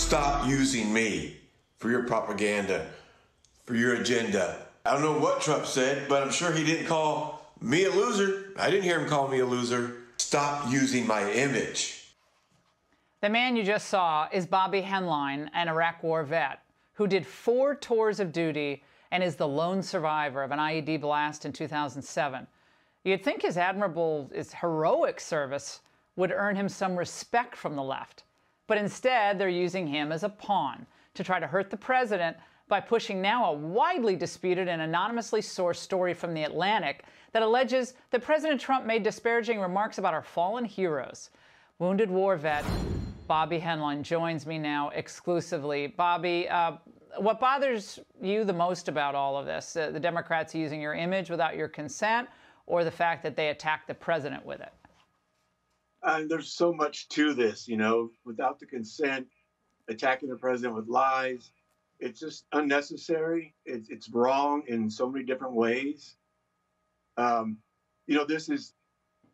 Stop using me for your propaganda, for your agenda. I don't know what Trump said, but I'm sure he didn't call me a loser. I didn't hear him call me a loser. Stop using my image. The man you just saw is Bobby Henline, an Iraq War vet who did 4 tours of duty and is the lone survivor of an IED blast in 2007. You'd think his heroic service would earn him some respect from the left. But instead, they're using him as a pawn to try to hurt the president by pushing now a widely disputed and anonymously sourced story from The Atlantic that alleges that President Trump made disparaging remarks about our fallen heroes. Wounded war vet Bobby Henline joins me now exclusively. Bobby, what bothers you the most about all of this? The Democrats using your image without your consent, or the fact that they attacked the president with it? There's so much to this, without the consent, attacking the president with lies. It's just unnecessary. It's wrong in so many different ways. This is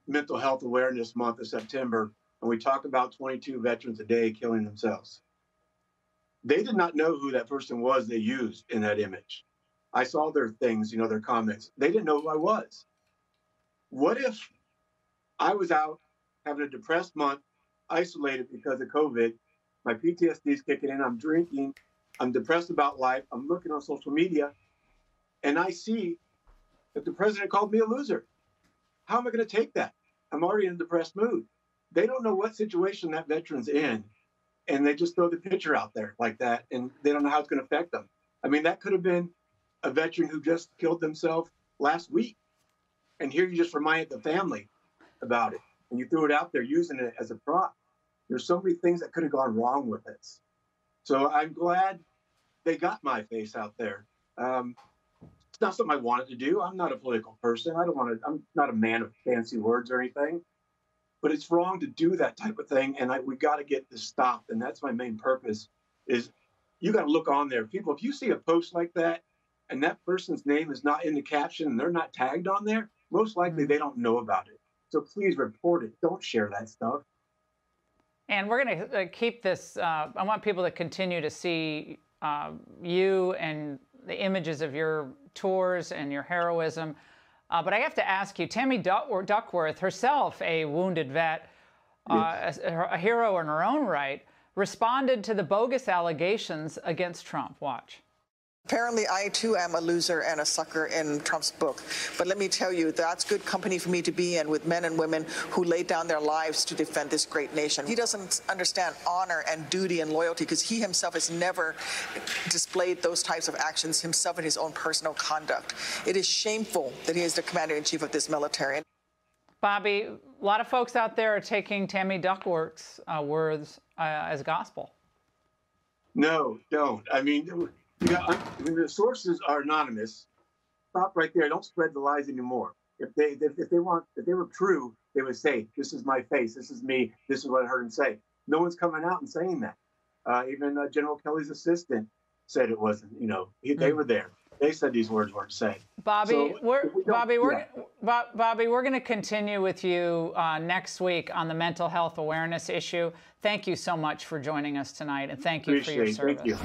Mental Health Awareness Month of September, and we talk about 22 veterans a day killing themselves. They did not know who that person was they used in that image. I saw their things, their comments. They didn't know who I was. What if I was out having a depressed month, isolated because of COVID, my PTSD is kicking in, I'm drinking, I'm depressed about life, I'm looking on social media, and I see that the president called me a loser? How am I going to take that? I'm already in a depressed mood. They don't know what situation that veteran's in, and they just throw the picture out there like that, and they don't know how it's going to affect them. I mean, that could have been a veteran who just killed themselves last week, and here you just reminded the family about it, and you threw it out there using it as a prop. There's so many things that could have gone wrong with this. So I'm glad they got my face out there. It's not something I wanted to do. I'm not a political person. I'm not a man of fancy words or anything. But it's wrong to do that type of thing, and we got to get this stopped. And that's my main purpose. Is you got to look on there, people. If you see a post like that, and that person's name is not in the caption, and they're not tagged on there, most likely they don't know about it. So please report it. Don't share that stuff. And we're going to keep this. I want people to continue to see you and the images of your tours and your heroism. But I have to ask you, Tammy Duckworth, herself a wounded vet, a hero in her own right, responded to the bogus allegations against Trump. Watch. Apparently, I, too, am a loser and a sucker in Trump's book. But let me tell you, that's good company for me to be in with men and women who laid down their lives to defend this great nation. He doesn't understand honor and duty and loyalty because he himself has never displayed those types of actions himself in his own personal conduct. It is shameful that he is the commander-in-chief of this military. Bobby, a lot of folks out there are taking Tammy Duckworth's words as gospel. No, don't. I mean, the sources are anonymous. Stop right there. Don't spread the lies anymore. If they were true, they would say, "This is my face. This is me. This is what I heard him say." No one's coming out and saying that. Even General Kelly's assistant said it wasn't. They were there. They said these words weren't said. Bobby, Bobby, we're going to continue with you next week on the mental health awareness issue. Thank you so much for joining us tonight, and thank you for your service. Thank you.